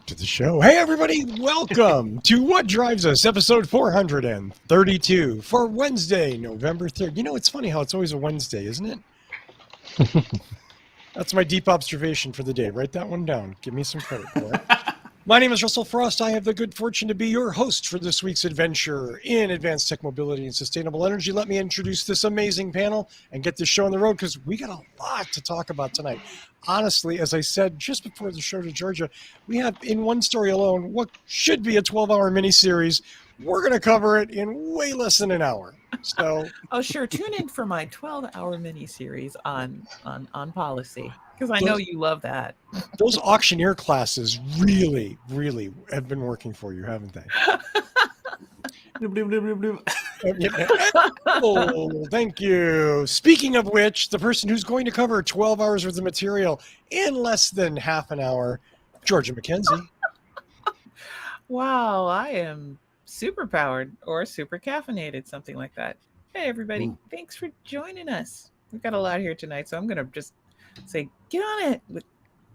back to the show. Hey, everybody, welcome to What Drives Us, episode 432 for Wednesday, November 3rd. You know, it's funny how it's always a Wednesday, isn't it? That's my deep observation for the day. Write that one down. Give me some credit for it. My name is Russell Frost. I have the good fortune to be your host for this week's adventure in advanced tech mobility and sustainable energy. Let me introduce this amazing panel and get this show on the road because we got a lot to talk about tonight. Honestly, as I said just before the show to Georgia, we have in one story alone what should be a 12-hour miniseries. We're going to cover it in way less than an hour. So, oh, sure. Tune in for my 12-hour miniseries on policy because I know you love that. Those auctioneer classes really, really have been working for you, haven't they? Oh, thank you. Speaking of which, the person who's going to cover 12 hours worth of material in less than half an hour, Georgia McKenzie. Wow, I am super powered or super caffeinated, something like that. Hey, everybody. Ooh. Thanks for joining us. We've got a lot here tonight, so I'm going to just say, get on it with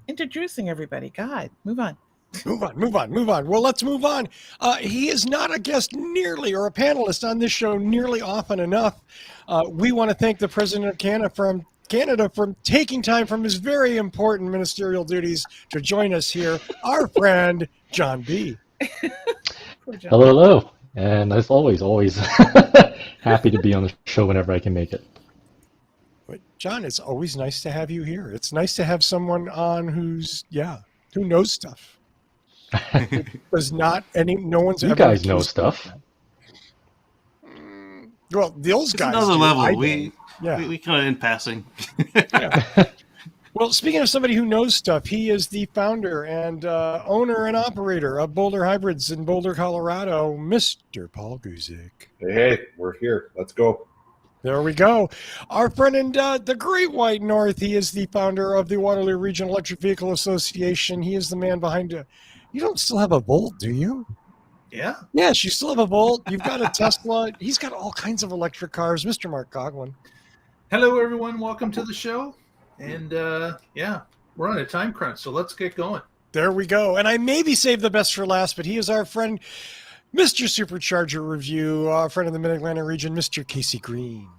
introducing everybody. God, move on. Move on. Well, let's move on. He is not a guest nearly or a panelist on this show nearly often enough. We want to thank the President of Canada for taking time from his very important ministerial duties to join us here, our friend, John B. Hello. And as always happy to be on the show whenever I can make it. But John, it's always nice to have you here. It's nice to have someone on who knows stuff. There's no one's you ever. You guys know stuff. Well, those guys. Another level. We kind of in passing. Yeah. Well, speaking of somebody who knows stuff, he is the founder and owner and operator of Boulder Hybrids in Boulder, Colorado, Mr. Paul Guzik. Hey, we're here. Let's go. There we go. Our friend in the Great White North, he is the founder of the Waterloo Regional Electric Vehicle Association. He is the man behind You don't still have a Volt, do you? Yeah. Yes, you still have a Volt. You've got a Tesla. He's got all kinds of electric cars. Mr. Mark Coughlin. Hello, everyone. Welcome to the show. And, we're on a time crunch, so let's get going. There we go. And I maybe saved the best for last, but he is our friend, Mr. Supercharger Review, friend of the Mid-Atlantic region, Mr. Casey Green.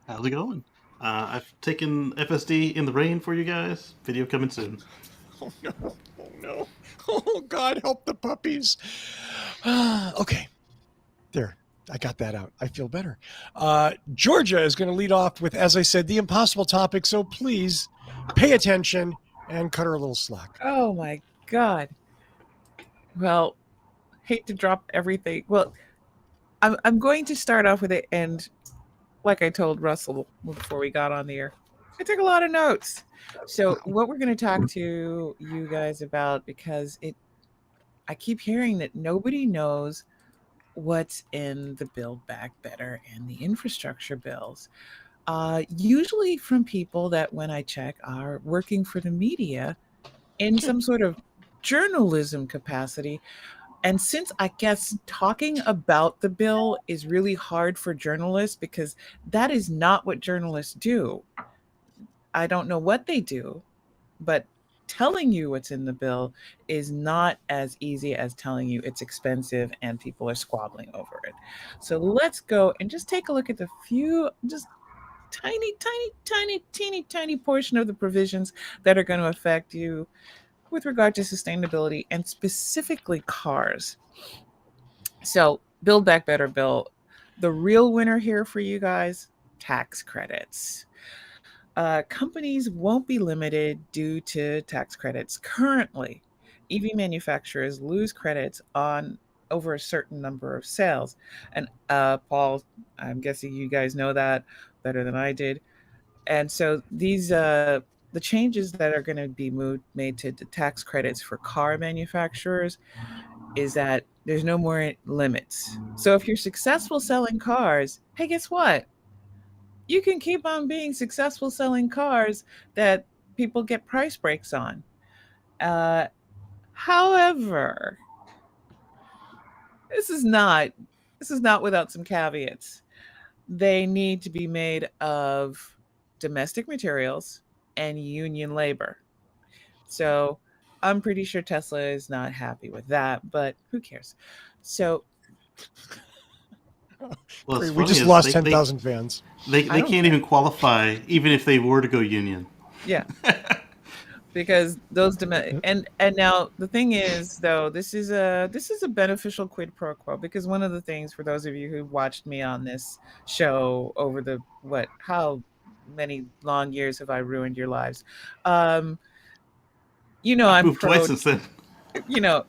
How's it going? I've taken FSD in the rain for you guys. Video coming soon. Oh, no. Oh, God, help the puppies. Okay. There. I got that out. I feel better. Georgia is going to lead off with, as I said, the impossible topic. So please pay attention and cut her a little slack. Oh, my God. Well, hate to drop everything. Well, I'm going to start off with it. And like I told Russell before we got on the air, I took a lot of notes. So what we're going to talk to you guys about, because I keep hearing that nobody knows what's in the Build Back Better and the infrastructure bills. Usually from people that, when I check, are working for the media in some sort of journalism capacity. And since I guess talking about the bill is really hard for journalists because that is not what journalists do. I don't know what they do, but telling you what's in the bill is not as easy as telling you it's expensive and people are squabbling over it. So let's go and just take a look at the few, just teeny portion of the provisions that are going to affect you with regard to sustainability and specifically cars. So Build Back Better bill, the real winner here for you guys, tax credits. Companies won't be limited due to tax credits. Currently, EV manufacturers lose credits on over a certain number of sales. And Paul, I'm guessing you guys know that better than I did. And so these the changes that are going to be made to the tax credits for car manufacturers is that there's no more limits. So if you're successful selling cars, hey, guess what? You can keep on being successful selling cars that people get price breaks on. However, this is not without some caveats. They need to be made of domestic materials and union labor. So I'm pretty sure Tesla is not happy with that, but who cares? So Well, it's Great. We funny just is lost 10,000 fans. they I don't can't care. even qualify even if they were to go union. Yeah, because those and now the thing is though, this is a beneficial quid pro quo, because one of the things, for those of you who watched me on this show over the what how many long years have I ruined your lives? Um, I've I'm moved twice pro, since then. you know,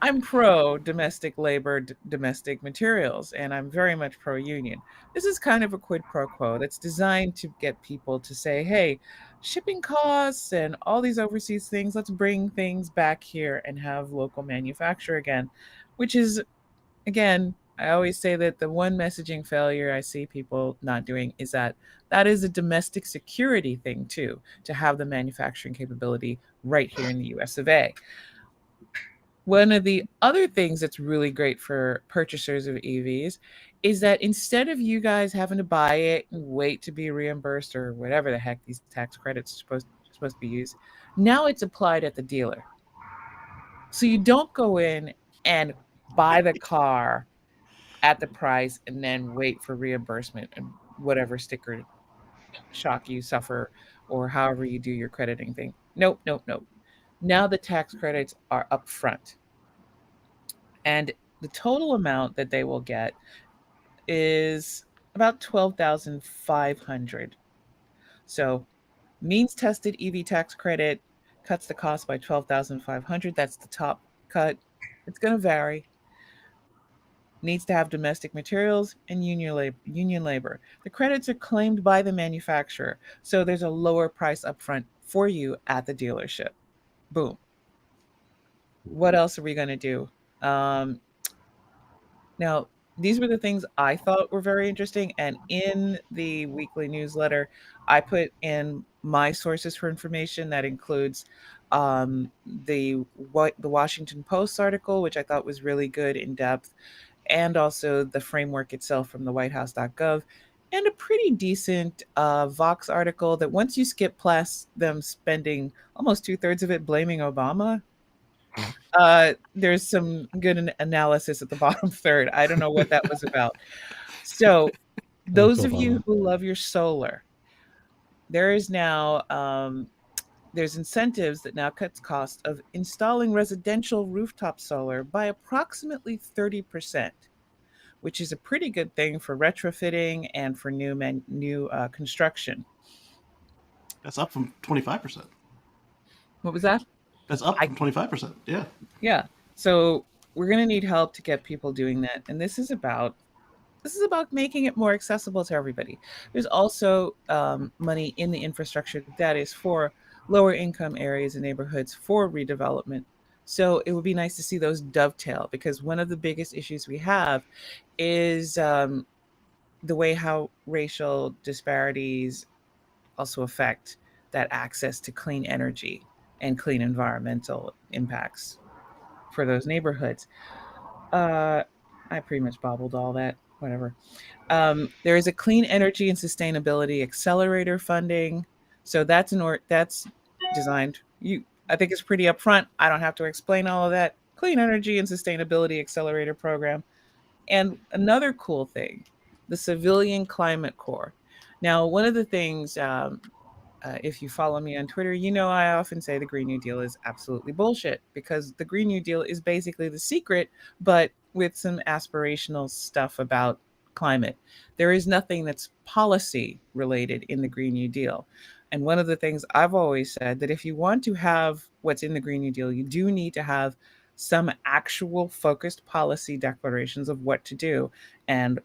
I'm pro domestic labor, domestic materials, and I'm very much pro union. This is kind of a quid pro quo that's designed to get people to say, hey, shipping costs and all these overseas things, let's bring things back here and have local manufacture again, which is, again, I always say that the one messaging failure I see people not doing is that is a domestic security thing too, to have the manufacturing capability right here in the US of A. One of the other things that's really great for purchasers of EVs is that instead of you guys having to buy it and wait to be reimbursed or whatever the heck these tax credits are supposed to be used, now it's applied at the dealer. So you don't go in and buy the car at the price and then wait for reimbursement and whatever sticker shock you suffer or however you do your crediting thing. Nope, nope, nope. Now the tax credits are upfront. And the total amount that they will get is about 12,500. So means tested EV tax credit cuts the cost by 12,500. That's the top cut. It's going to vary. Needs to have domestic materials and union labor. The credits are claimed by the manufacturer, so there's a lower price upfront for you at the dealership. Boom. What else are we going to do? Um, Now, these were the things I thought were very interesting. And in the weekly newsletter, I put in my sources for information. That includes the Washington Post article, which I thought was really good in depth, and also the framework itself from the whitehouse.gov, and a pretty decent Vox article that, once you skip past them spending almost 2/3 of it blaming Obama, there's some good analysis at the bottom third. I don't know what that was about. So, Thanks, those of you Obama. who love your solar, there is now there's incentives that now cuts cost of installing residential rooftop solar by approximately 30%, which is a pretty good thing for retrofitting and for new construction. That's up from 25%. What was that? That's up I from 25%. Yeah. Yeah. So we're going to need help to get people doing that, and this is about making it more accessible to everybody. There's also money in the infrastructure that is for lower income areas and neighborhoods for redevelopment. So it would be nice to see those dovetail, because one of the biggest issues we have is the way how racial disparities also affect that access to clean energy and clean environmental impacts for those neighborhoods. Uh, I pretty much bobbled all that. Whatever. There is a clean energy and sustainability accelerator funding. So that's designed. I think it's pretty upfront. I don't have to explain all of that. Clean energy and sustainability accelerator program. And another cool thing, the Civilian Climate Corps. Now, one of the things, if you follow me on Twitter, I often say the Green New Deal is absolutely bullshit, because the Green New Deal is basically The Secret, but with some aspirational stuff about climate. There is nothing that's policy related in the Green New Deal. And one of the things I've always said, that if you want to have what's in the Green New Deal, you do need to have some actual focused policy declarations of what to do. And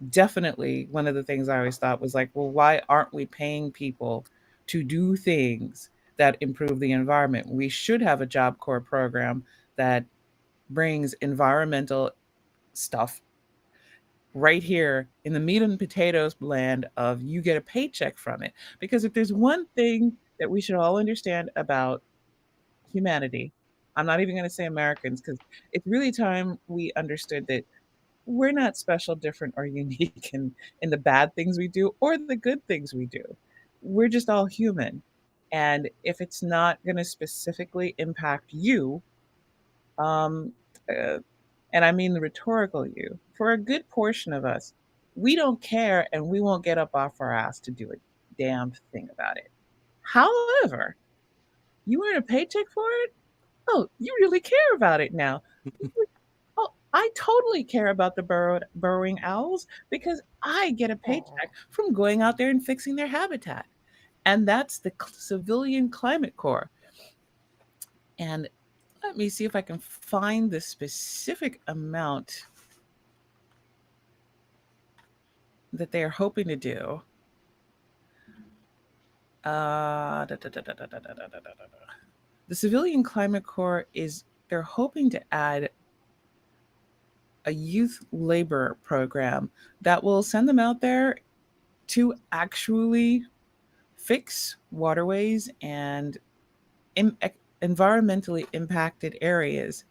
definitely one of the things I always thought was like, well, why aren't we paying people to do things that improve the environment? We should have a Job Corps program that brings environmental stuff right here in the meat and potatoes blend of you get a paycheck from it. Because if there's one thing that we should all understand about humanity, I'm not even going to say Americans, because it's really time we understood that we're not special, different, or unique in the bad things we do or the good things we do. We're just all human. And if it's not going to specifically impact you, um, uh, and I mean the rhetorical you, for a good portion of us, we don't care and we won't get up off our ass to do a damn thing about it. However, you earn a paycheck for it? Oh, you really care about it now. Oh, I totally care about the burrowing owls because I get a paycheck from going out there and fixing their habitat. And that's the Civilian Climate Corps. And let me see if I can find the specific amount that they are hoping to do. The Civilian Climate Corps they're hoping to add a youth labor program that will send them out there to actually fix waterways and environmentally impacted areas.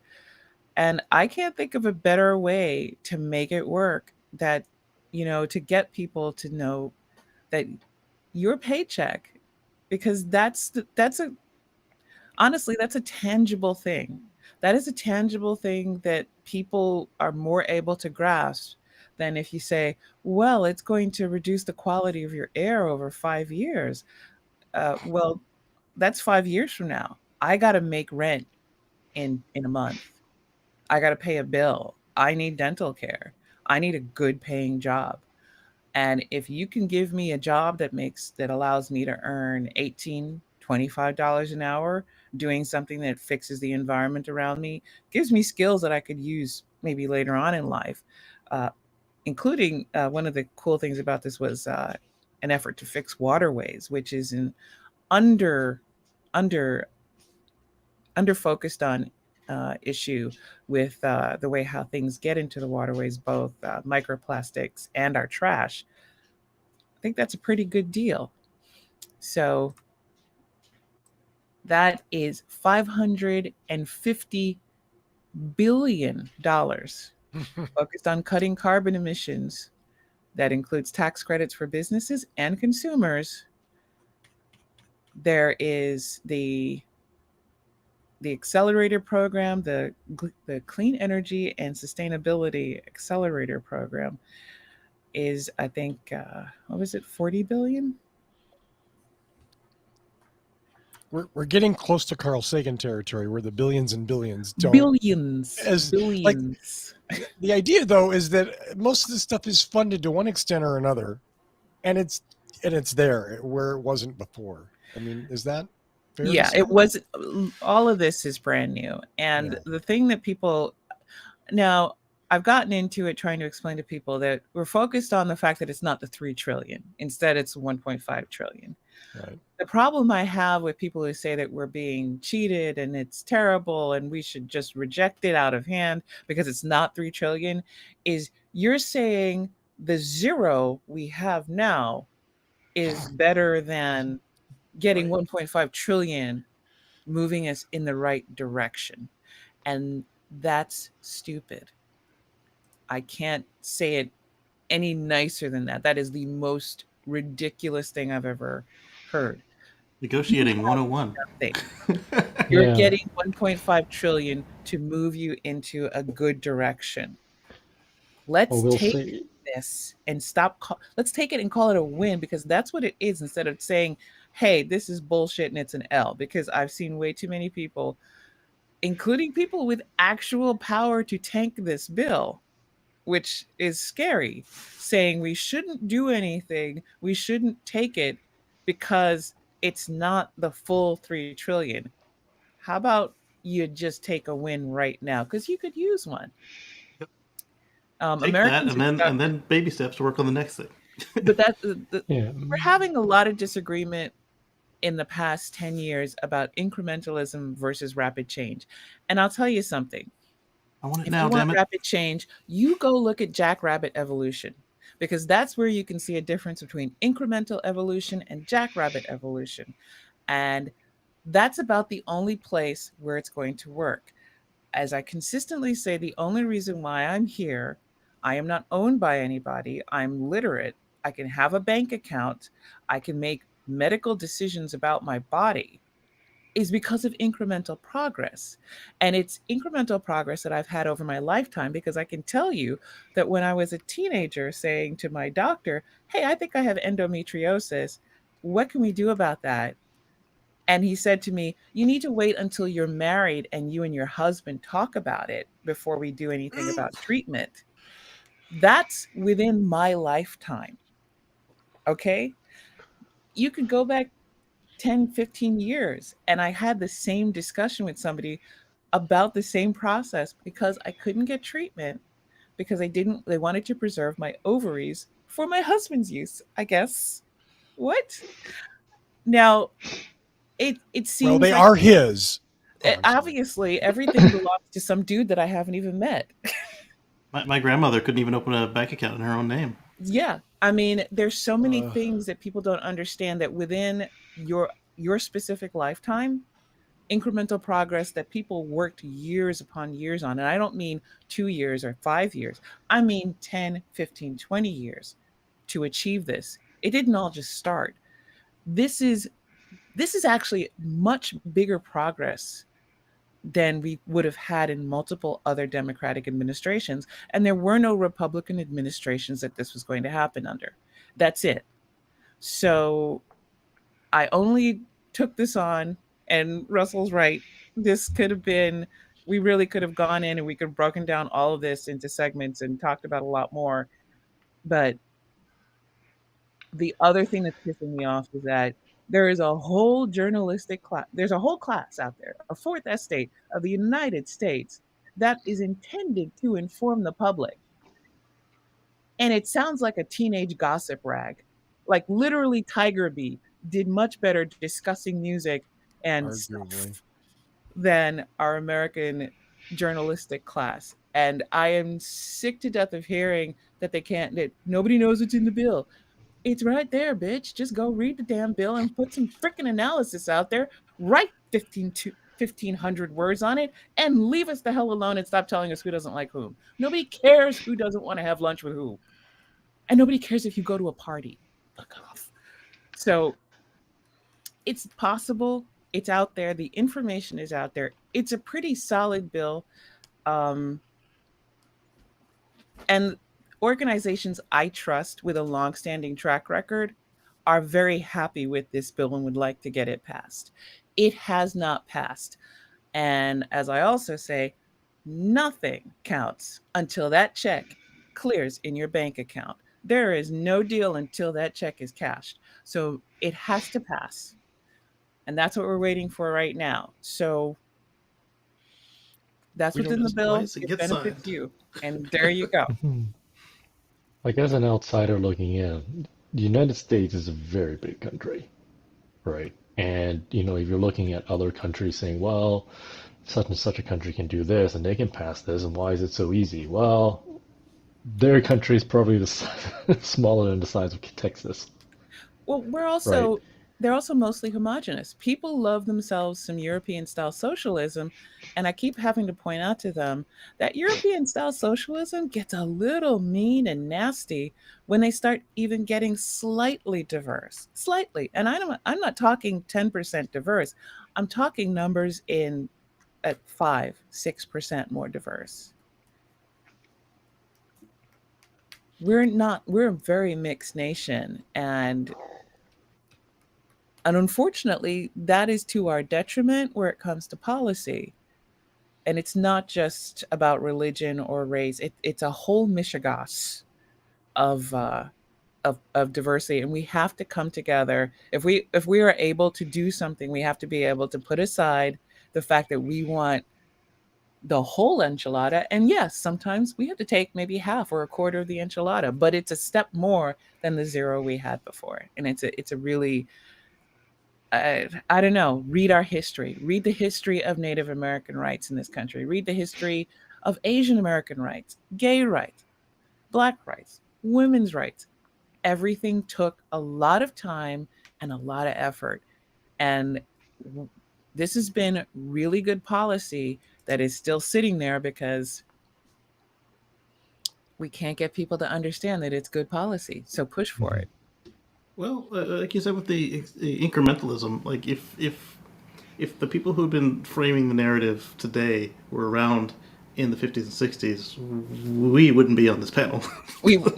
And I can't think of a better way to make it work that, to get people to know that your paycheck, because honestly, that's a tangible thing. That is a tangible thing that people are more able to grasp than if you say, well, it's going to reduce the quality of your air over 5 years. Well, that's 5 years from now. I got to make rent in a month. I got to pay a bill. I need dental care. I need a good paying job. And if you can give me a job that allows me to earn $18, $25 an hour doing something that fixes the environment around me, gives me skills that I could use maybe later on in life, including one of the cool things about this was an effort to fix waterways, which is an under under under focused on issue with the way how things get into the waterways, both microplastics and our trash. I think that's a pretty good deal. So that is $550 billion focused on cutting carbon emissions. That includes tax credits for businesses and consumers. There is the accelerator program, the Clean Energy and Sustainability Accelerator Program is, I think, what was it, 40 billion? We're getting close to Carl Sagan territory where the billions and billions don't. Billions. Like, the idea, though, is that most of this stuff is funded to one extent or another, and it's there where it wasn't before. I mean, is that fair? Yeah, it was. All of this is brand new, and Yeah. the thing that people now, I've gotten into it trying to explain to people that we're focused on the fact that it's not the 3 trillion. Instead, it's 1.5 trillion. Right. The problem I have with people who say that we're being cheated and it's terrible and we should just reject it out of hand because it's not 3 trillion is you're saying the zero we have now is better than getting 1.5 trillion moving us in the right direction. And that's stupid. I can't say it any nicer than that. That is the most ridiculous thing I've ever heard. Negotiating 101. You're Yeah. getting 1.5 trillion to move you into a good direction. Let's Well, we'll take see. this and let's take it and call it a win, because that's what it is, instead of saying, hey, this is bullshit and it's an L. Because I've seen way too many people, including people with actual power to tank this bill, which is scary, saying we shouldn't do anything, we shouldn't take it because it's not the full 3 trillion. How about you just take a win right now, because you could use one. Take Americans that and then baby steps to work on the next thing. But Yeah. we're having a lot of disagreement in the past 10 years about incrementalism versus rapid change. And I'll tell you something. I want it If now, you want damn it. rapid change, you go look at Jackrabbit evolution, because that's where you can see a difference between incremental evolution and Jackrabbit evolution. And that's about the only place where it's going to work. As I consistently say, the only reason why I'm here, I am not owned by anybody. I'm literate. I can have a bank account. I can make medical decisions about my body is because of incremental progress. And it's incremental progress that I've had over my lifetime, because I can tell you that when I was a teenager saying to my doctor, hey, I think I have endometriosis. What can we do about that? And he said to me, you need to wait until you're married and you and your husband talk about it before we do anything about treatment. That's within my lifetime. Okay. You could go back 10, 15 years, and I had the same discussion with somebody about the same process because I couldn't get treatment because they wanted to preserve my ovaries for my husband's use, I guess. What? Now, it Well, seems they like are his. Oh, I'm sorry. obviously everything belongs to some dude that I haven't even met. My grandmother couldn't even open a bank account in her own name. Yeah. I mean, there's so many Uh. things that people don't understand that within your specific lifetime, incremental progress that people worked years upon years on. And I don't mean 2 years or 5 years. I mean 10, 15, 20 years to achieve this. It didn't all just start. This is actually much bigger progress than we would have had in multiple other Democratic administrations. And there were no Republican administrations that this was going to happen under. That's it. So I only took this on, and Russell's right. This could have been, we really could have gone in and we could have broken down all of this into segments and talked about a lot more. But the other thing that's pissing me off is that there is a whole journalistic class, there's a whole class out there, a fourth estate of the United States that is intended to inform the public. And it sounds like a teenage gossip rag. Like literally Tiger Bee did much better discussing music and Arguably. stuff than our American journalistic class. And I am sick to death of hearing that that nobody knows what's in the bill. It's right there, bitch. Just go read the damn bill and put some freaking analysis out there. Write 1,500 words on it and leave us the hell alone and stop telling us who doesn't like whom. Nobody cares who doesn't want to have lunch with who. And nobody cares if you go to a party. Fuck off. So it's possible. It's out there. The information is out there. It's a pretty solid bill. And organizations I trust with a long-standing track record are very happy with this bill and would like to get it passed. It has not passed. And as I also say, nothing counts until that check clears in your bank account. There is no deal until that check is cashed. So it has to pass. And that's what we're waiting for right now. So that's We what's in don't- the bill. Why does it It get benefits signed? you. And there you go. Like as an outsider looking in, the United States is a very big country, right? And if you're looking at other countries saying, well, such and such a country can do this and they can pass this, and why is it so easy? Well, their country is probably smaller than the size of Texas. Well, they're also mostly homogenous. People love themselves some European style socialism. And I keep having to point out to them that European style socialism gets a little mean and nasty when they start even getting slightly diverse. Slightly. And I'm not talking 10% diverse. I'm talking numbers at 5-6% more diverse. We're a very mixed nation, and unfortunately that is to our detriment where it comes to policy. And it's not just about religion or race. It's a whole mishigas of diversity, and we have to come together. If we are able to do something, we have to be able to put aside the fact that we want the whole enchilada. And yes, sometimes we have to take maybe half or a quarter of the enchilada, but it's a step more than the zero we had before. And it's a really, I don't know, read our history, read the history of Native American rights in this country, read the history of Asian American rights, gay rights, Black rights, women's rights. Everything took a lot of time and a lot of effort. And this has been really good policy that is still sitting there because we can't get people to understand that it's good policy. So push for it. Well, like you said with the incrementalism, like if the people who've been framing the narrative today were around in the 50s and 60s, we wouldn't be on this panel. We wouldn't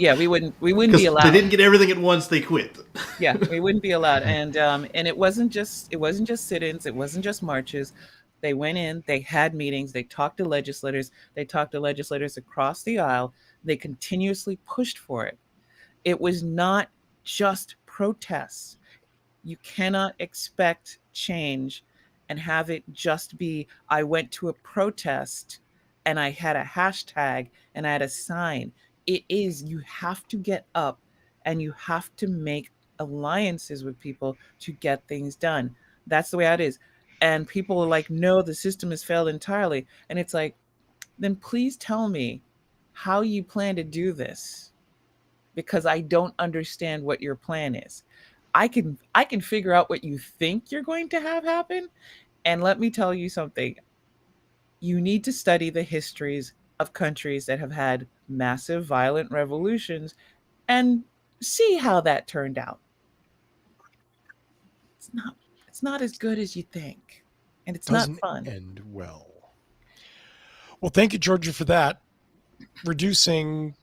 be Because allowed. they didn't get everything at once, they quit. Yeah, we wouldn't be allowed. And it wasn't just sit-ins, it wasn't just marches. They went in, they had meetings, they talked to legislators, across the aisle. They continuously pushed for it. It was not just protests. You cannot expect change and have it just be, I went to a protest and I had a hashtag and I had a sign. It is, you have to get up and you have to make alliances with people to get things done. That's the way it is. And people are like, no, the system has failed entirely. And it's like, then please tell me how you plan to do this, because I don't understand what your plan is. I can figure out what you think you're going to have happen. And let me tell you something. You need to study the histories of countries that have had massive violent revolutions and see how that turned out. It's not as good as you think. And it's Doesn't not fun. end well. Well, thank you, Georgia, for that. Reducing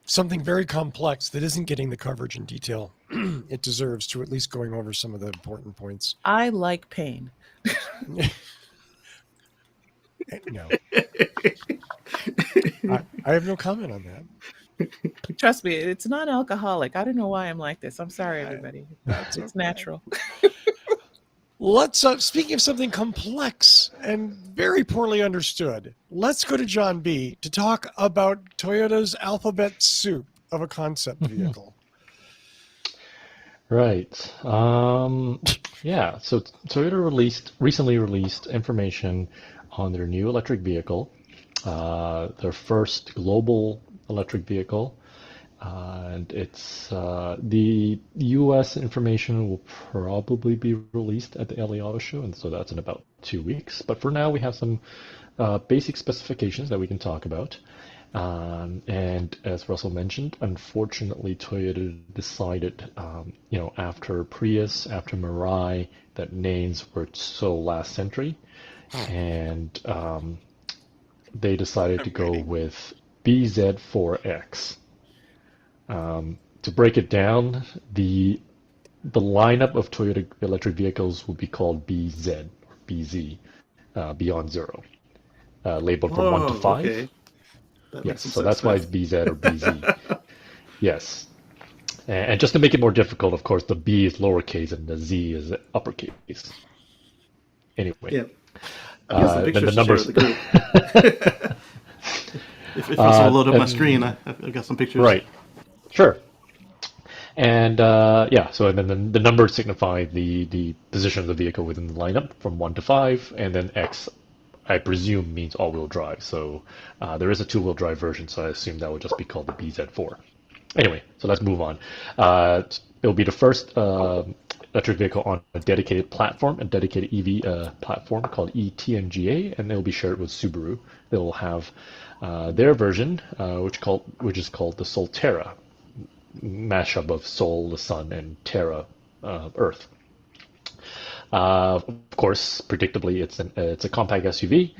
something very complex that isn't getting the coverage and detail it deserves to at least going over some of the important points. I like pain. No. I have no comment on that. Trust me, it's not alcoholic. I don't know why I'm like this. I'm sorry, everybody. That's It's okay. natural. Let's, speaking of something complex and very poorly understood, let's go to John B. to talk about Toyota's alphabet soup of a concept vehicle. Right. Yeah. So Toyota recently released information on their new electric vehicle, their first global electric vehicle. And it's the U.S. information will probably be released at the LA Auto Show, and so that's in about 2 weeks. But for now, we have some basic specifications that we can talk about. And as Russell mentioned, unfortunately, Toyota decided, after Prius, after Mirai, that names were so last century, and they decided to go with BZ4X. To break it down, the lineup of Toyota electric vehicles will be called BZ or BZ, Beyond Zero, labeled from 1 to 5. Okay. That Yes, makes some so sense that's why now. it's BZ or BZ. Yes. And just to make it more difficult, of course, the B is lowercase and the Z is uppercase. Anyway, Yeah. I've got some then pictures the to share numbers. with the group. If Russell will load up my and- screen, I've got some pictures. Right. Sure. And so and then the numbers signify the position of the vehicle within the lineup from 1 to 5, and then X, I presume, means all-wheel drive. So there is a two-wheel drive version, so I assume that would just be called the BZ4. Anyway, so let's move on. It'll be the first electric vehicle on a dedicated platform, a dedicated EV platform called eTNGA, and it'll be shared with Subaru. They'll have their version, which is called the Solterra, mashup of Sol, the sun, and Terra, Earth. Of course, predictably, it's a compact SUV,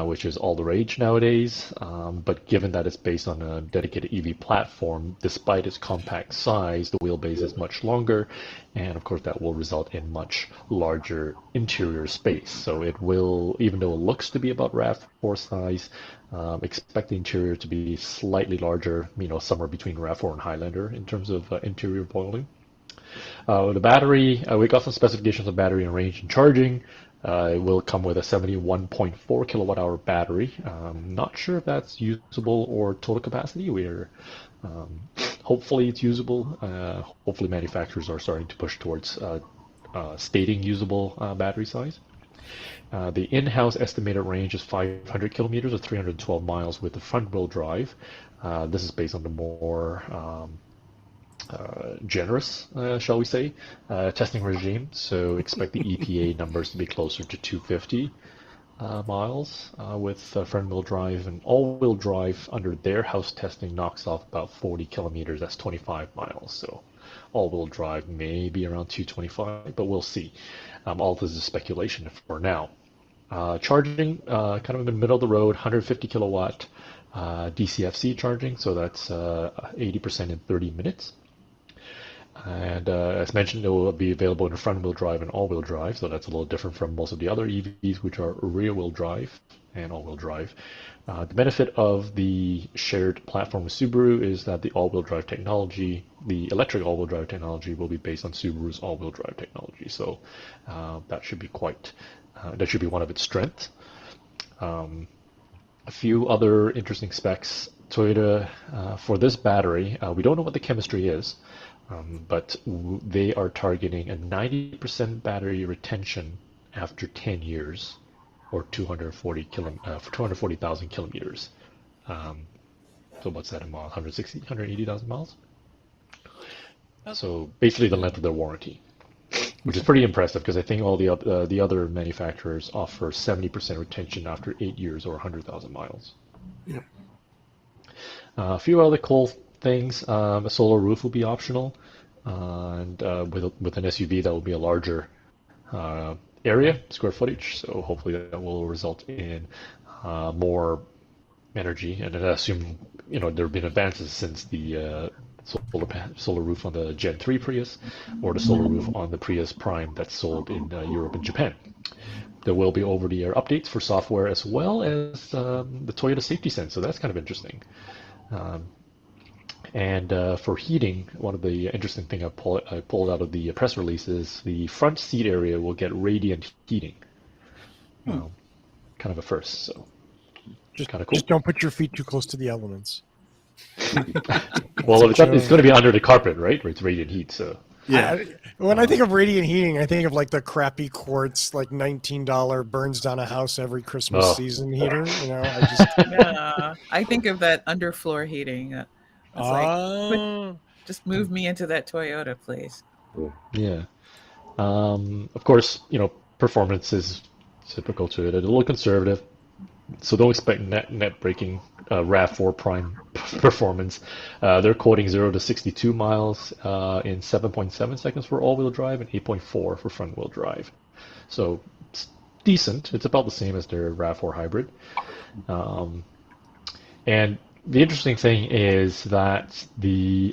which is all the rage nowadays. But given that it's based on a dedicated EV platform, despite its compact size, the wheelbase is much longer, and of course that will result in much larger interior space. So it will, even though it looks to be about RAV4 size, expect the interior to be slightly larger, somewhere between RAV4 and Highlander in terms of interior volume. The battery, we got some specifications of battery and range and charging. It will come with a 71.4 kilowatt hour battery. Not sure if that's usable or total capacity. Hopefully it's usable. Hopefully manufacturers are starting to push towards stating usable battery size. The in-house estimated range is 500 kilometers or 312 miles with the front-wheel drive. This is based on the more generous, shall we say, testing regime. So expect the EPA numbers to be closer to 250. miles with front-wheel drive, and all-wheel drive under their house testing knocks off about 40 kilometers. That's 25 miles. So all-wheel drive may be around 225, but we'll see. All this is speculation for now. Charging kind of in the middle of the road, 150 kilowatt DCFC charging, so that's 80% in 30 minutes. And as mentioned, it will be available in front-wheel drive and all-wheel drive, so that's a little different from most of the other EVs, which are rear-wheel drive and all-wheel drive. The benefit of the shared platform with Subaru is that the all-wheel drive technology, the electric all-wheel drive technology, will be based on Subaru's all-wheel drive technology. So that should be that should be one of its strengths. A few other interesting specs. Toyota, for this battery, we don't know what the chemistry is, but they are targeting a 90% battery retention after 10 years, or 240,000 kilometers. So what's that in miles? 160, 180,000 miles? So basically the length of their warranty, which is pretty impressive because I think all the other manufacturers offer 70% retention after 8 years or 100,000 miles. Yeah. A few other cool things. A solar roof will be optional, and with an SUV that will be a larger area, square footage. So hopefully that will result in more energy. And I assume there have been advances since the solar roof on the Gen 3 Prius or the solar roof on the Prius Prime that's sold in Europe and Japan. There will be over-the-air updates for software as well as the Toyota Safety Sense, so that's kind of interesting. And for heating, one of the interesting things I pulled out of the press release is the front seat area will get radiant heating. Kind of a first, so just kind of cool. Just don't put your feet too close to the elements. Well, it's going to be under the carpet, right? Where it's radiant heat, so. Yeah. When I think of radiant heating, I think of like the crappy quartz, like $19 burns down a house every Christmas season heater. I think of that underfloor heating. It's like, just move me into that Toyota, please. Yeah. Of course, performance is typical to it. A little conservative, so don't expect net breaking RAV4 Prime performance. They're quoting 0 to 62 miles in 7.7 seconds for all-wheel drive and 8.4 for front-wheel drive. So it's decent. It's about the same as their RAV4 hybrid. And the interesting thing is that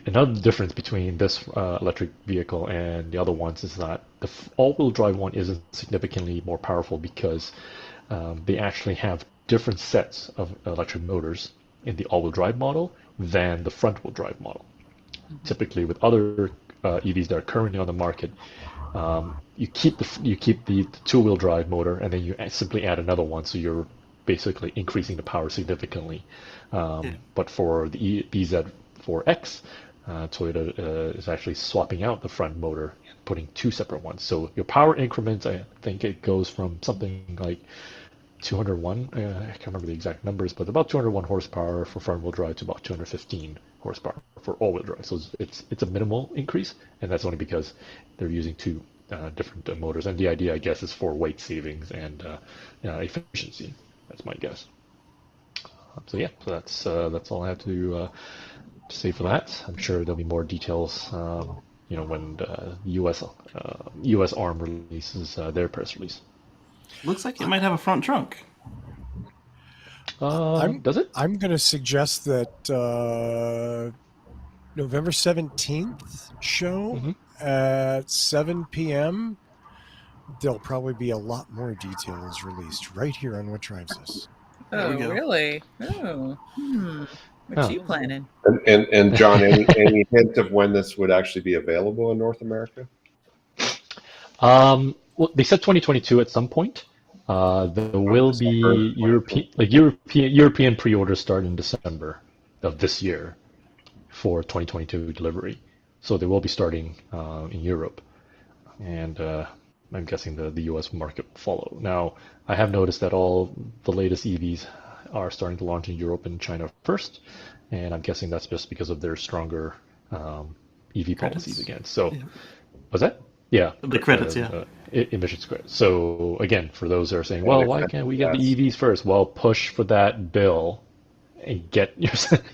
another difference between this electric vehicle and the other ones is that the all-wheel drive one isn't significantly more powerful because they actually have different sets of electric motors in the all-wheel drive model than the front-wheel drive model. Typically, with other EVs that are currently on the market, you keep the two-wheel drive motor and then you simply add another one, so you're basically increasing the power significantly. But for the BZ4X, Toyota is actually swapping out the front motor and putting two separate ones. So your power increments, I think it goes from something like 201, I can't remember the exact numbers, but about 201 horsepower for front-wheel drive to about 215 horsepower for all-wheel drive. So it's a minimal increase, and that's only because they're using two different motors. And the idea, I guess, is for weight savings and efficiency. That's my guess. So that's all I have to say for that. I'm sure there'll be more details, when the U.S. Arm releases their press release. Looks like it might have a front trunk. Does it? I'm going to suggest that November 17th show at 7 p.m. There'll probably be a lot more details released right here on What Drives Us. Oh, really? Oh, What's you planning? And John, any hint of when this would actually be available in North America? Well, they said 2022 at some point. There will be European pre-orders start in December of this year for 2022 delivery. So they will be starting in Europe, and I'm guessing the US market will follow. Now, I have noticed that all the latest EVs are starting to launch in Europe and China first, and I'm guessing that's just because of their stronger EV policies again. So, was that? Yeah, The credits, yeah. Emissions credits. So again, for those that are saying, Yeah, well, it why affects can't we get the gas. EVs first? Well, push for that bill and get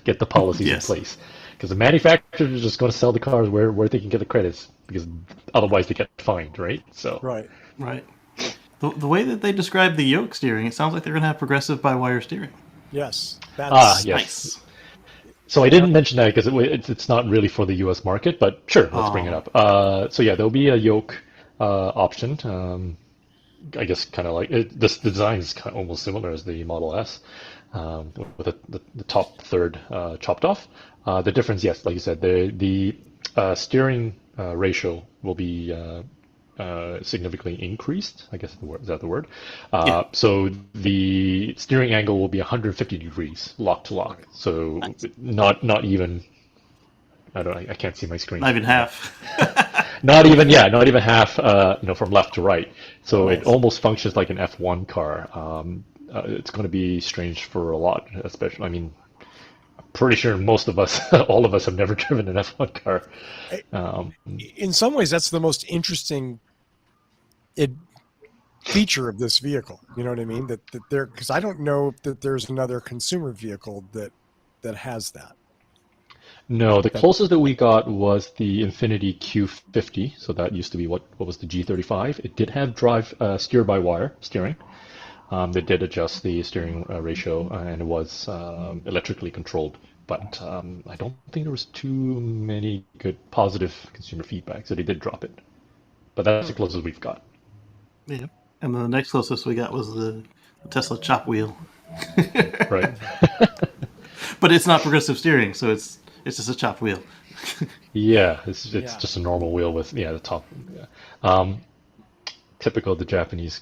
get the policies in Yes. place. Because the manufacturers are just going to sell the cars where they can get the credits, because otherwise they get fined, right? So Right. Right. The way that they describe the yoke steering, it sounds like they're going to have progressive by-wire steering. Yes. That's yes. Nice. So I didn't mention that because it's not really for the U.S. market, but sure, let's bring it Oh. up. So yeah, there'll be a yoke option. I guess kind of like this design is kind of almost similar as the Model S, with the top third chopped off. The difference, yes, like you said, the steering ratio will be significantly increased. I guess is that the word? Yeah. So the steering angle will be 150 degrees, lock to lock. So Nice. not even. I can't see my screen. Not even half. Not even, yeah, not even half, from left to right. So Nice. it almost functions like an F1 car. It's going to be strange for a lot, especially. I mean, I'm pretty sure most of us, all of us, have never driven an F1 car. in some ways that's the most interesting feature of this vehicle. You know what I mean? That there, because I don't know that there's another consumer vehicle that has that. No, the closest that we got was the Infiniti Q50. So that used to be what was the G35. It did have steer-by-wire steering. They did adjust the steering ratio, and it was electrically controlled. But I don't think there was too many good positive consumer feedback, so they did drop it. But that's the closest we've got. Yeah. And then the next closest we got was the Tesla chop wheel. Right. But it's not progressive steering, so it's just a chopped wheel. Yeah, it's Yeah. just a normal wheel with the top. Yeah. Typical of the Japanese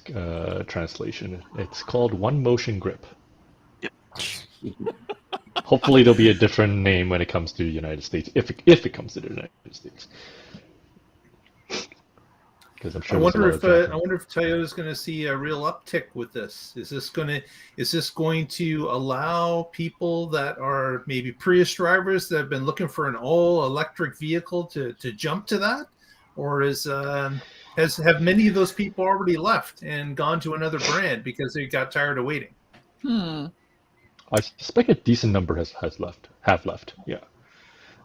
translation. It's called one motion grip. Yep. Hopefully there'll be a different name when it comes to the United States, if it comes to the United States. Because I'm sure I there's a wonder lot if of I wonder if Toyota's going to see a real uptick with this. Is this going to allow people that are maybe Prius drivers that have been looking for an all electric vehicle to jump to that, or have many of those people already left and gone to another brand because they got tired of waiting? I suspect a decent number have left. Yeah.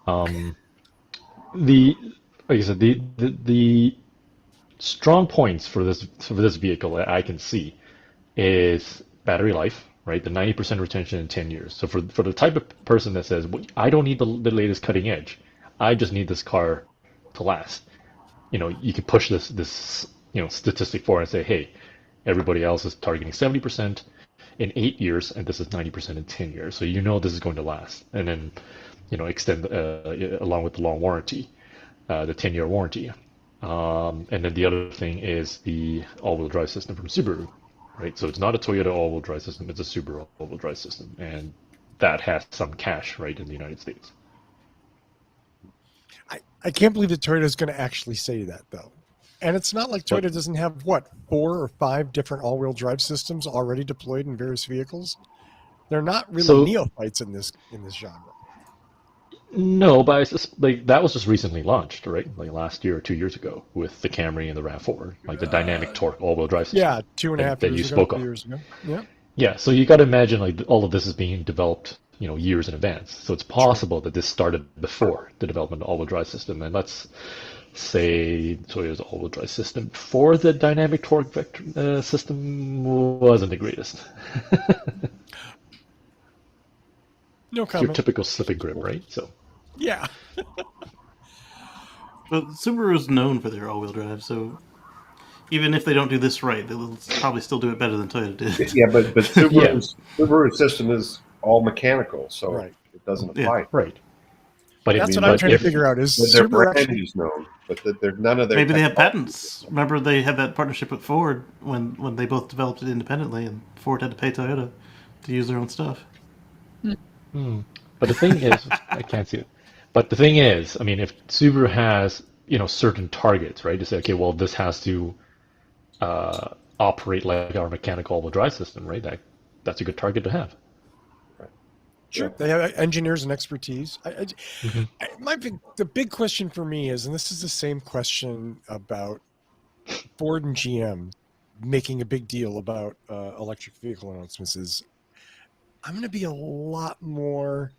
Like I said, the strong points for this vehicle that I can see is battery life, right? The 90% retention in 10 years. So for the type of person that says, well, I don't need the latest cutting edge, I just need this car to last. You can push this statistic forward and say, hey, everybody else is targeting 70% in 8 years, and this is 90% in 10 years. So this is going to last, and then extend along with the long warranty, the 10-year warranty. And then the other thing is the all-wheel drive system from Subaru, right? So it's not a Toyota all-wheel drive system, it's a Subaru all-wheel drive system. And that has some cash, right, in the United States. I can't believe that Toyota is going to actually say that, though. And it's not like Toyota doesn't have, 4 or 5 different all-wheel drive systems already deployed in various vehicles. They're not really neophytes in this genre. No, but that was just recently launched, right? Like last year or 2 years ago with the Camry and the RAV4, like the dynamic torque all-wheel drive system. Yeah, 2.5 that years you ago, spoke 3 of. years ago. Yeah. Yeah, so you got to imagine like all of this is being developed, years in advance. So it's possible that this started before the development of the all-wheel drive system. And let's say Toyota's all-wheel drive system before the dynamic torque vector system wasn't the greatest. No It's comment. your typical slip and grip, right? So Yeah. But Subaru is known for their all-wheel drive, so even if they don't do this right, they'll probably still do it better than Toyota did. Yeah, but Subaru's system is all mechanical, so Right. it doesn't apply. right. But That's what I'm trying to figure out is Their Subaru brand actually, is known, but none of their Maybe they have technology patents. is known. Remember, they had that partnership with Ford when they both developed it independently, and Ford had to pay Toyota to use their own stuff. But the thing is, I can't see it. But the thing is, I mean, if Subaru has, certain targets, right? To say, okay, well, this has to operate like our mechanical all-wheel drive system, right? That's a good target to have. Sure, Yeah. they have engineers and expertise. Mhm. The big question for me is, and this is the same question about Ford and GM making a big deal about electric vehicle announcements, is I'm going to be a lot more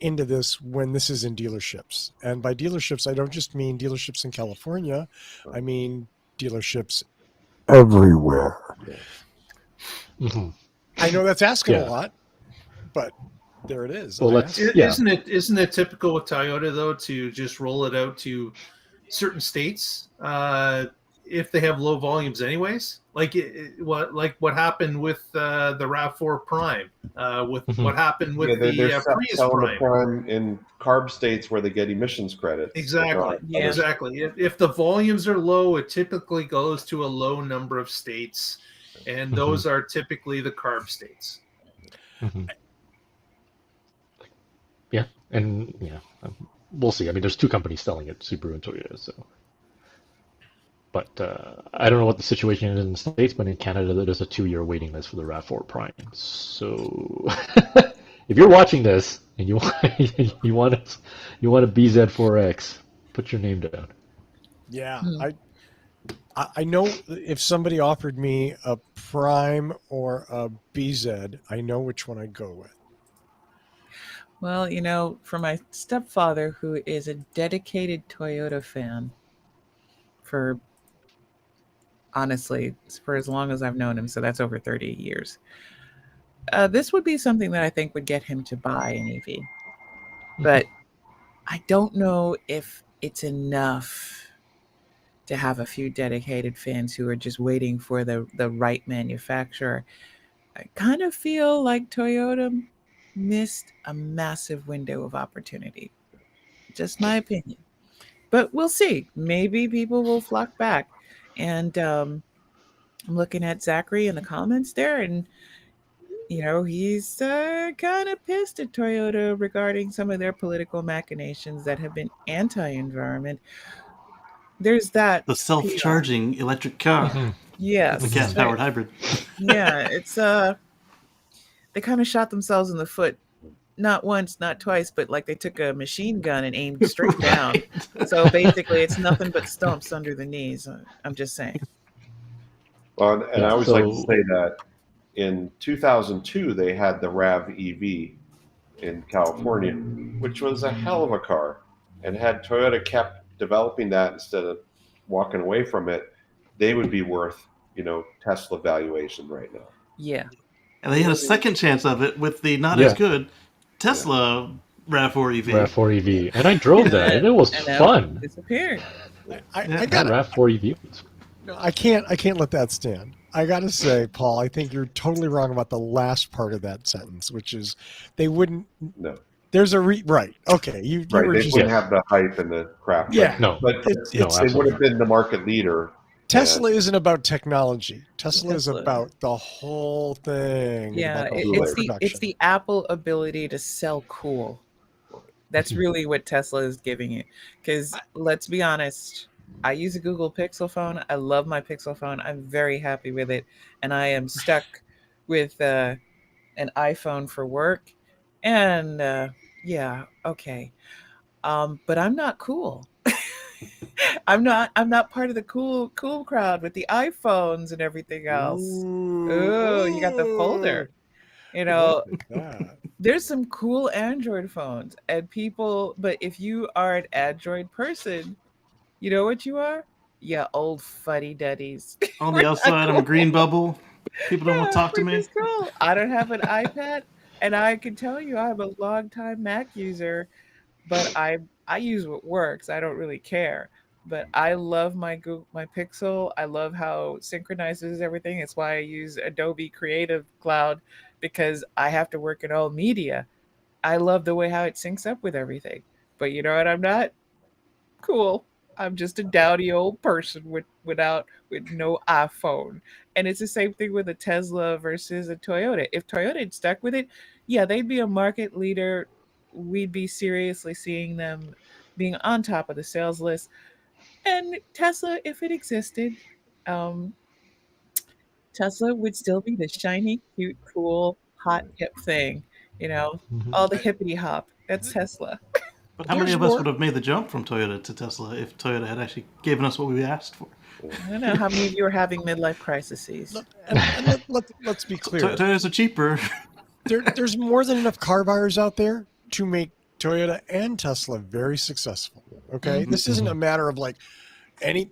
into this when this is in dealerships. And by dealerships, I don't just mean dealerships in California. I mean dealerships everywhere. Mhm. I know that's asking a Yeah. lot, but there it is. Well, I let's asked. yeah. Isn't it typical with Toyota though to just roll it out to certain states if they have low volumes anyways? Like what happened with the Rav4 Prime, with Mhm. what happened with Yeah, the they're Prius selling the Prime. Prime in carb states where they get emissions credits. but not Exactly. Yeah. other- Exactly. If the volumes are low, it typically goes to a low number of states, and those are typically the carb states. Mhm. Yeah, and we'll see. I mean, there's two companies selling it, Subaru and Toyota. So, but I don't know what the situation is in the States, but in Canada, there's a 2-year waiting list for the RAV4 Prime. So, if you're watching this and you want a BZ4X, put your name down. Yeah, Hmm. I know if somebody offered me a Prime or a BZ, I know which one I'd go with. Well, for my stepfather, who is a dedicated Toyota fan, for honestly, for as long as I've known him, so that's over 30 years. This would be something that I think would get him to buy an EV. But I don't know if it's enough to have a few dedicated fans who are just waiting for the right manufacturer. I kind of feel like Toyota missed a massive window of opportunity. Just my opinion. But we'll see. Maybe people will flock back. And I'm looking at Zachary in the comments there, and he's kind of pissed at Toyota regarding some of their political machinations that have been anti-environment. There's that The PR. self-charging electric car, Mhm. the Yes. gas-powered hybrid. Yeah, it's they kind of shot themselves in the foot, not once, not twice, but like they took a machine gun and aimed straight down. So basically it's nothing but stumps under the knees. I'm just saying. Well, and I Yeah. always like to So, say that in 2002 they had the Rav EV in California, which was a hell of a car. And had Toyota kept developing that instead of walking away from it, they would be worth, Tesla valuation right now. Yeah. And they had a second chance of it with the not as yeah, good Tesla RAV4 EV. RAV4 EV, and I drove that, and it was And that fun. disappeared. I Yeah. That got RAV4 EV was no, I can't let that stand. I got to say, Paul, I think you're totally wrong about the last part of that sentence, which is they wouldn't. No, There's a right. Okay, you right? were They just wouldn't yes. have the hype and the crap, yeah. No, but It's they would absolutely have not. been the market leader. Tesla isn't about technology. Tesla is Tesla. about the whole thing. Yeah, About the Too whole late. it's production. the Apple ability to sell cool. That's really what Tesla is giving you. Because let's be honest, I use a Google Pixel phone. I love my Pixel phone. I'm very happy with it, and I am stuck with an iPhone for work. And yeah, okay, but I'm not cool. I'm not part of the cool crowd with the iPhones and everything else. Oh, you got the folder. You know, Look at that. there's some cool Android phones and people, but if you are an Android person, you know what you are? Yeah, old fuddy duddies. On We're the not outside, I'm a cool. green bubble. People don't want to Yeah, talk to we're me. just cool. I don't have an iPad, and I can tell you I'm a longtime Mac user, but I use what works. I don't really care. But I love my Pixel. I love how it synchronizes everything. It's why I use Adobe Creative Cloud because I have to work in all media. I love the way how it syncs up with everything. But you know what? I'm not cool. I'm just a dowdy old person with no iPhone. And it's the same thing with a Tesla versus a Toyota. If Toyota had stuck with it, yeah, they'd be a market leader. We'd be seriously seeing them being on top of the sales list. And Tesla, if it existed, um, Tesla would still be the shiny, cute, cool, hot, hip thing. You know, Mhm. all the hippity hop. That's Tesla. But how many There's of us more- would have made the jump from Toyota to Tesla if Toyota had actually given us what we asked for? I don't know how many of you are having midlife crises. Let's be So clear. Toyotas are cheaper. There's more than enough car buyers out there to make Toyota and Tesla very successful. Okay, this isn't a matter of like any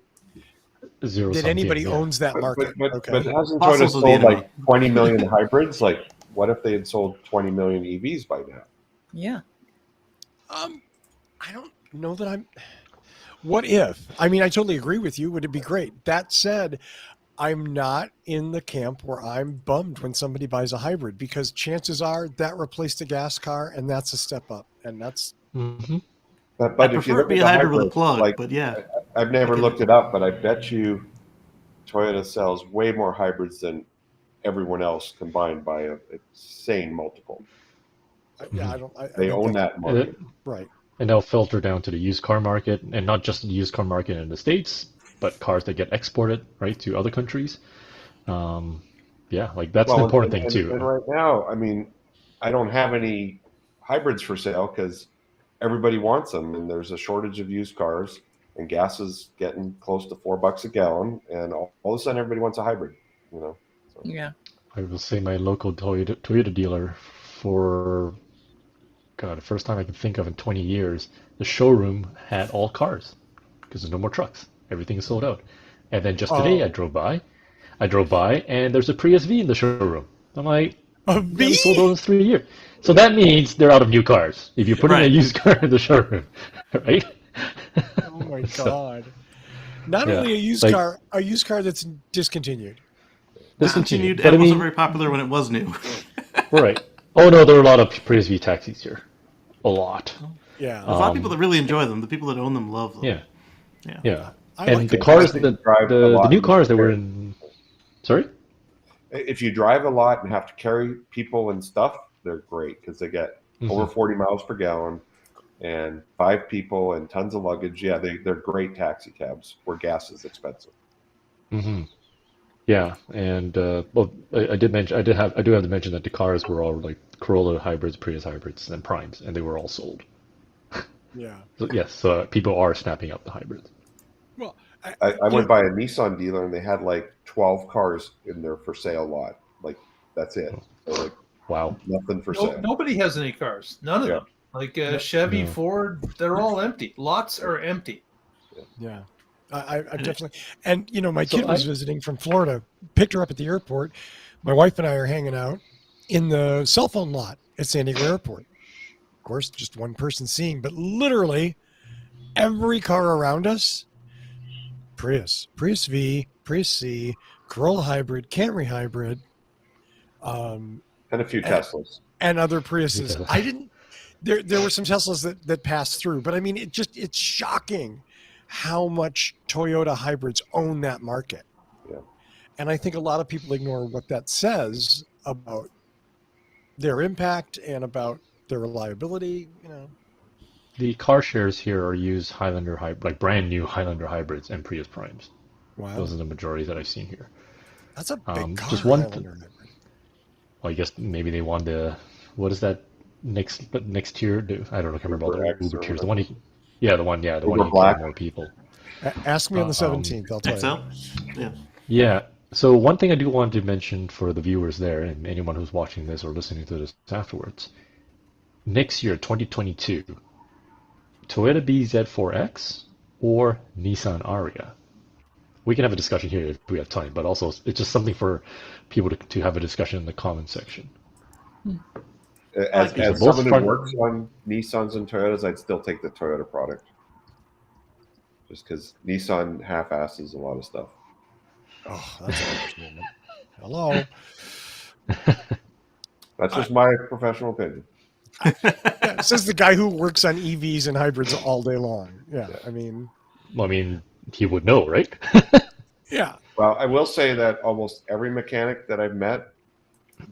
Zero that sum anybody game, yeah. owns that market. But Okay, hasn't Fossils Toyota are the sold like enemy. 20 million hybrids? Like, what if they had sold 20 million EVs by now? Yeah. I don't know that I'm. What if? I mean, I totally agree with you. Would it be great? That said, I'm not in the camp where I'm bummed when somebody buys a hybrid because chances are that replaced a gas car and that's a step up. And that's Hmm. But I if you prefer it look be at a the hybrid with a hybrids, plug, like but yeah. I've never I get looked it. it up, but I bet you Toyota sells way more hybrids than everyone else combined by an insane multiple. yeah, I don't. I They think own that's that market. right. And they'll filter down to the used car market, and not just the used car market in the States, but cars that get exported, right, to other countries. Yeah, like that's an Well, important thing too. and right now, I mean, I don't have any hybrids for sale because everybody wants them, and there's a shortage of used cars, and gas is getting close to $4 a gallon, and all of a sudden everybody wants a hybrid. You know, so. Yeah. I will say my local Toyota dealer for God, the first time I can think of in 20 years, the showroom had all cars because there's no more trucks. Everything is sold out. And then just today Oh. I drove by and there's a Prius V in the showroom. I'm like, A we haven't V? sold those in 3 years. So that means they're out of new cars. If you put in a Right. used car in the showroom, right? Oh my So, God! Not yeah, only a used like- car that's discontinued. Discontinued But and I wasn't mean, very popular when it was new. right. Oh no, there are a lot of Prius V taxis here. A lot. Yeah, There's a lot of people that really enjoy them. The people that own them love them. Yeah. Yeah. Yeah. I And like the it. cars, I the, think you drive a the lot new and cars that were carry- in. Sorry? If you drive a lot and have to carry people and stuff, they're great because they get over 40 miles per gallon and 5 people and tons of luggage. Yeah, they're great taxi cabs where gas is expensive. Hmm. Yeah, and well, I did mention I do have to mention that the cars were all like Corolla hybrids, Prius hybrids, and Primes, and they were all sold. Yeah. So yes, people are snapping up the hybrids. Well, I went by a Nissan dealer and they had like 12 cars in their for sale lot. Like, that's it. So, like, Wow. nothing for No, sale. nobody has any cars. None of Yeah. them. Like Chevy, No. Ford, they're all empty. Lots are empty. yeah. I definitely, and you know, my So kid was visiting from Florida, picked her up at the airport. My wife and I are hanging out in the cell phone lot at San Diego Airport. Of course, just one person seeing, but literally every car around us, Prius V, Prius C, Corolla hybrid, Camry hybrid, And a few and- Teslas. and other Priuses. Teslas. I didn't. There were some Teslas that passed through, but I mean, it's shocking how much Toyota hybrids own that market. Yeah. And I think a lot of people ignore what that says about their impact and about their reliability. You know, The car shares here are used Highlander like brand new Highlander hybrids and Prius Primes. wow, Those are the majority that I've seen here. that's a big car. just one Highlander hybrid. Well, I guess maybe they want the what is that next tier? I don't know. I can't remember all Uber the X Uber or tiers. The whatever. one, the one Uber you Black. get more people. Ask me on the Um, 17th. I'll tell XL? you. Yeah. Yeah. So one thing I do want to mention for the viewers there and anyone who's watching this or listening to this afterwards, next year, 2022, Toyota BZ4X or Nissan Ariya. We can have a discussion here if we have time, but also it's just something for people to have a discussion in the comment section. As These are both someone who front- works on Nissans and Toyotas, I'd still take the Toyota product. Just because Nissan half-asses a lot of stuff. Oh, that's an understatement. Hello. That's just my professional opinion. Yeah, says the guy who works on EVs and hybrids all day long. Yeah, I mean, Well, I mean, he would know, right? yeah. Well, I will say that almost every mechanic that I've met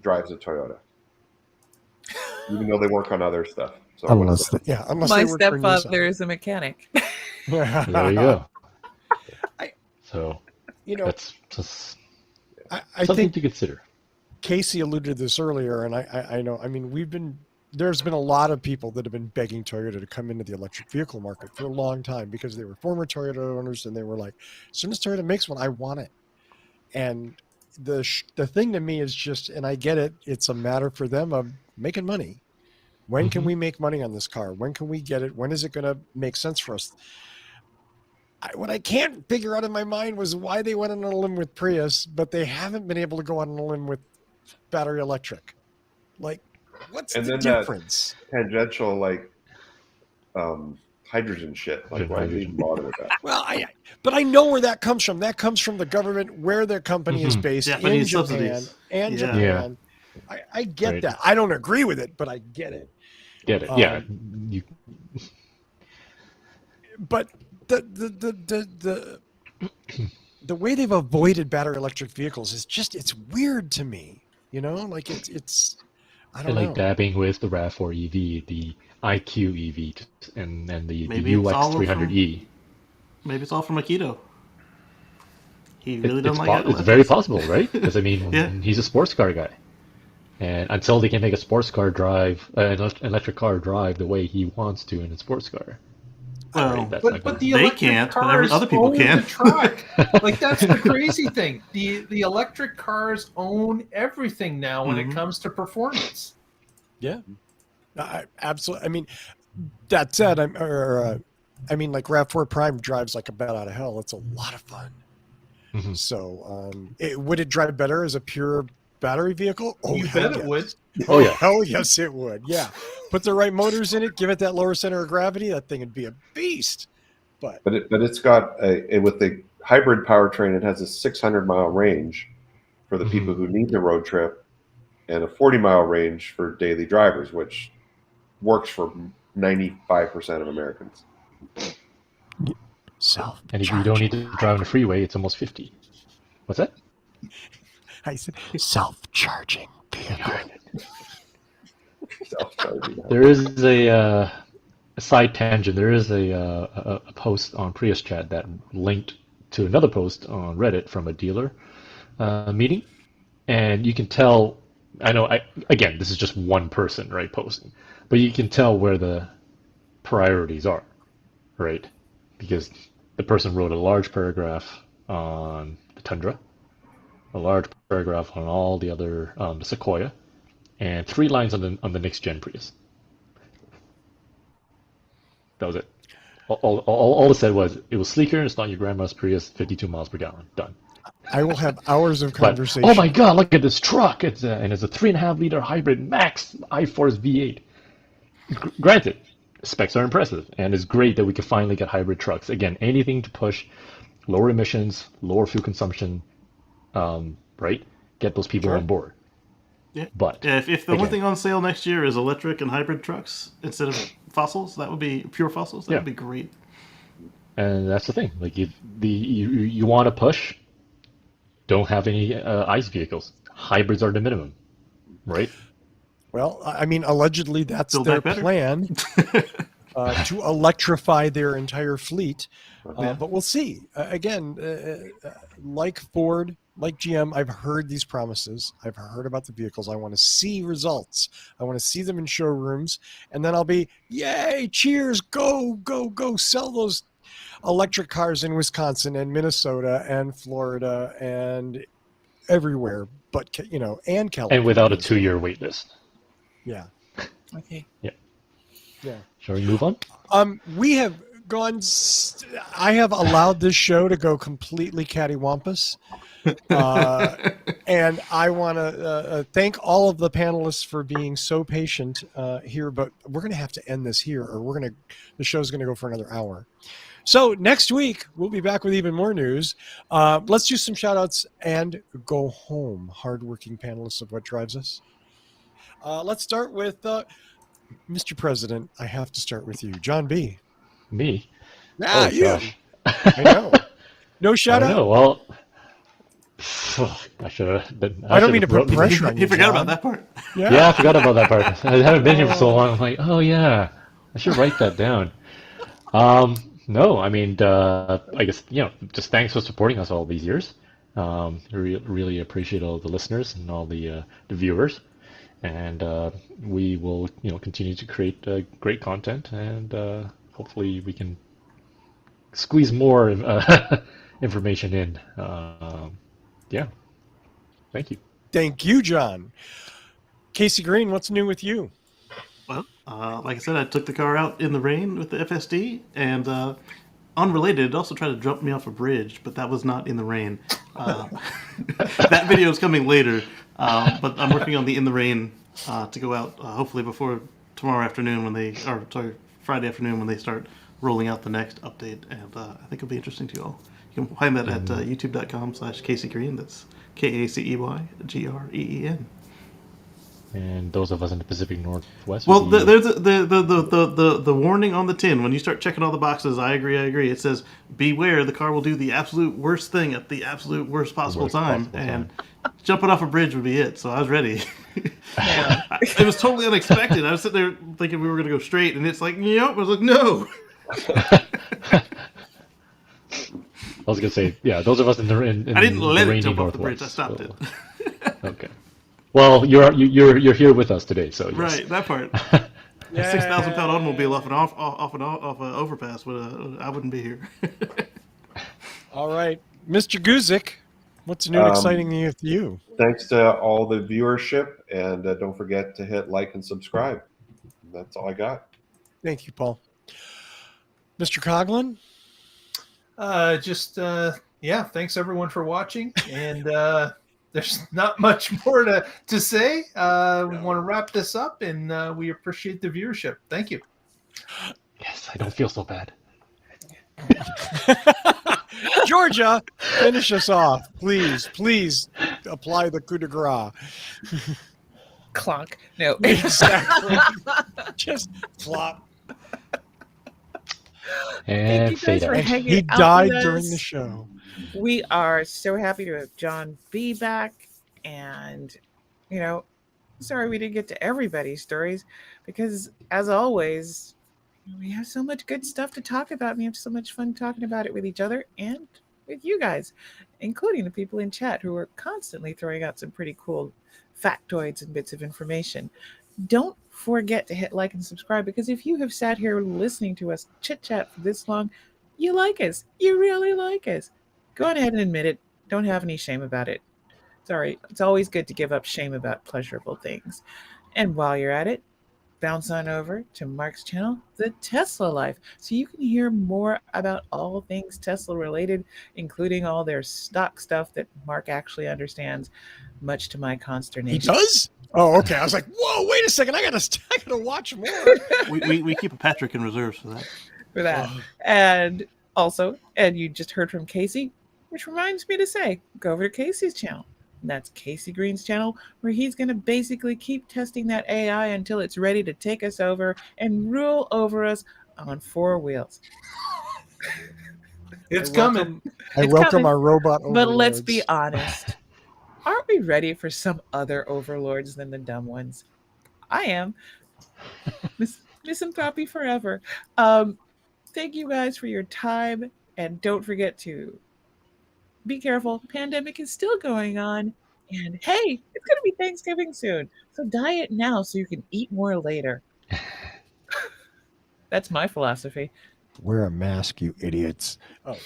drives a Toyota, even though they work on other stuff. So Unless they, My they work for Nissan. stepfather is a mechanic. There you go. I- So You know, that's just I something think to consider. Casey alluded to this earlier, and I know. I mean, there's been a lot of people that have been begging Toyota to come into the electric vehicle market for a long time because they were former Toyota owners, and they were like, as soon as Toyota makes one, I want it. And the thing to me is just, and I get it, it's a matter for them of making money. When can we make money on this car? When can we get it? When is it going to make sense for us? What I can't figure out in my mind was why they went on a limb with Prius, but they haven't been able to go on a limb with battery electric. Like, what's the difference? That tangential, like, hydrogen shit. Like, why do you even bother with that? Well, but I know where that comes from. That comes from the government, where their company is based in Japan and Japan. I get that. I don't agree with it, but I get it. Get it? But the way they've avoided battery electric vehicles is just, it's weird to me. You know, like it's I don't know. Like dabbing with the RAV4 EV, the IQ EV, and the UX 300E. Maybe it's all from Akito. He really doesn't like it. It's very possible, right? Because I mean, he's a sports car guy, and until they can make a sports car drive, an electric car drive the way he wants to in a sports car. Well, but the they electric can't, but cars other people own can. the track. Like, that's the crazy thing. The electric cars own everything now when it comes to performance. Yeah, absolutely. I mean, that said, like RAV4 Prime drives like a bat out of hell. It's a lot of fun. So, would it drive better as a pure battery vehicle? Oh, you bet it would. Oh yeah, hell yes, it would. Yeah, put the right motors in it, give it that lower center of gravity. That thing would be a beast. But it's got with the hybrid powertrain, it has a 600-mile range for the people who need the road trip, and a 40-mile range for daily drivers, which works for 95% of Americans. And if you don't need to drive on the freeway, it's almost 50. What's that? I said self-charging vehicle. There is a side tangent. There is a post on Prius Chat that linked to another post on Reddit from a dealer meeting, and you can tell. I know. Again, this is just one person, right, posting, but you can tell where the priorities are, right? Because the person wrote a large paragraph on the Tundra, a large paragraph on all the other the Sequoia, and 3 lines on the next gen Prius. That was it. All it said was it was sleeker. It's not your grandma's Prius, 52 miles per gallon. Done. I will have hours of conversation. But, oh my God! Look at this truck. It's a 3.5-liter hybrid max iForce V8. Granted, specs are impressive, and it's great that we can finally get hybrid trucks. Again, anything to push lower emissions, lower fuel consumption, right? Get those people on board. Yeah. But if the only thing on sale next year is electric and hybrid trucks instead of fossils, that would be pure fossils. That would be great. And that's the thing. Like, if you want to push, don't have any ICE vehicles. Hybrids are the minimum, right? Well, I mean, allegedly that's their plan to electrify their entire fleet. But we'll see. Again, like Ford, like GM, I've heard these promises. I've heard about the vehicles. I want to see results. I want to see them in showrooms. And then I'll be, yay, cheers, go, go, go. Sell those electric cars in Wisconsin and Minnesota and Florida and everywhere. But, and California. And without a 2-year wait list. Yeah. Okay. Yeah. Yeah. Shall we move on? We have gone. I have allowed this show to go completely cattywampus, and I want to thank all of the panelists for being so patient here. But we're going to have to end this here, or the show's going to go for another hour. So next week we'll be back with even more news. Let's do some shout outs and go home. Hardworking panelists of What Drives Us. Let's start with Mr. President. I have to start with you, John B. Me? You. Gosh. I know. No shout out. Well, I should have. I don't mean to put pressure on you. You forgot about that part. Yeah, I forgot about that part. I haven't been here for so long. I'm like, oh yeah, I should write that down. No, I mean, I guess just thanks for supporting us all these years. Really appreciate all the listeners and all the viewers, and we will continue to create great content, and hopefully we can squeeze more information in. Yeah, thank you. Thank you, John. Casey Green, what's new with you? Well, like I said, I took the car out in the rain with the FSD, and unrelated, it also tried to jump me off a bridge, but that was not in the rain. That video is coming later, but I'm working on the in the rain to go out hopefully before tomorrow afternoon Friday afternoon when they start rolling out the next update, and I think it'll be interesting to you all. You can find that at youtube.com/Casey Green. That's KACEYGREEN. And those of us in the Pacific Northwest. Well, there's the warning on the tin. When you start checking all the boxes, I agree. It says, beware, the car will do the absolute worst thing at the absolute worst possible time. And jumping off a bridge would be it. So I was ready. It was totally unexpected. I was sitting there thinking we were going to go straight, and it's like, yep. I was like, no. I was going to say, yeah, those of us in I didn't let the it rainy jump off the bridge. I Northwest, stopped so. it. Okay. Well, you're here with us today, so yes. Right, that part. A 6,000-pound automobile off an overpass, I wouldn't be here. All right, Mr. Guzik, what's new and exciting with you? Thanks to all the viewership, and don't forget to hit like and subscribe. That's all I got. Thank you, Paul. Mr. Coughlin? Thanks everyone for watching, and there's not much more to say. We want to wrap this up, and we appreciate the viewership. Thank you. Yes, I don't feel so bad. Georgia, finish us off. Please apply the coup de grace. Clonk. No. Exactly. Just flop. And Thank you guys for hanging He out died with during us. the show. We are so happy to have John B back, and sorry we didn't get to everybody's stories, because as always, we have so much good stuff to talk about, and we have so much fun talking about it with each other and with you guys, including the people in chat who are constantly throwing out some pretty cool factoids and bits of information. Don't forget to hit like and subscribe, because if you have sat here listening to us chit chat for this long, you like us. You really like us. Go on ahead and admit it. Don't have any shame about it. Sorry, it's always good to give up shame about pleasurable things. And while you're at it, bounce on over to Mark's channel, The Tesla Life, so you can hear more about all things Tesla related, including all their stock stuff that Mark actually understands, much to my consternation. He does? Oh, okay. I was like, whoa, wait a second. I gotta watch more. we keep a Patrick in reserve for that. For that. And also, and you just heard from Casey, which reminds me to say, go over to Casey's channel. And that's Casey Green's channel, where he's going to basically keep testing that AI until it's ready to take us over and rule over us on 4 wheels. It's coming. I It's welcome coming. our robot But let's overlords. be honest. Aren't we ready for some other overlords than the dumb ones? I am. Misanthropy forever. Thank you guys for your time, and don't forget to be careful. Pandemic is still going on, and hey, it's going to be Thanksgiving soon, so diet now so you can eat more later. That's my philosophy. Wear a mask, you idiots. Oh,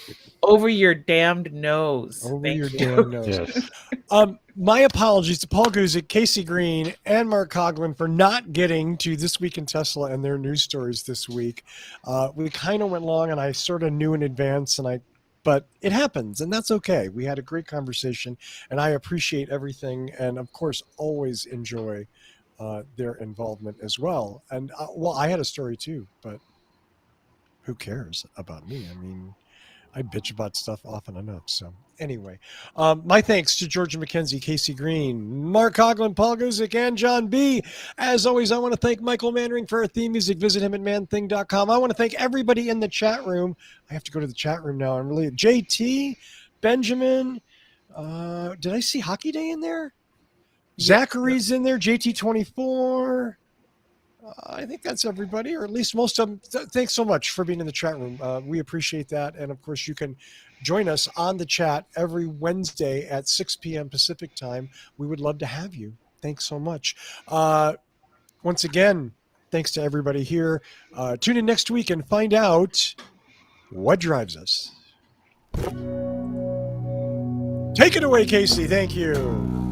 Over your damned nose. over Thank your you. damn nose. Yes. My apologies to Paul Guzik, Casey Green, and Mark Coughlin for not getting to This Week in Tesla and their news stories this week. We kind of went long, and I sort of knew in advance, but it happens, and that's okay. We had a great conversation, and I appreciate everything, and of course, always enjoy their involvement as well. And I had a story too, but who cares about me? I mean, I bitch about stuff often enough. So anyway, my thanks to Georgia McKenzie, Casey Green, Mark Coughlin, Paul Guzik, and John B. As always, I want to thank Michael Mandering for our theme music. Visit him at manthing.com. I want to thank everybody in the chat room. I have to go to the chat room now. I'm really JT, Benjamin. Did I see Hockey Day in there? Zachary's in there. JT24. I think that's everybody, or at least most of them. Thanks so much for being in the chat room. We appreciate that. And of course, you can join us on the chat every Wednesday at 6 p.m. Pacific time. We would love to have you. Thanks so much. Once again, thanks to everybody here. Tune in next week and find out what drives us. Take it away, Casey. Thank you.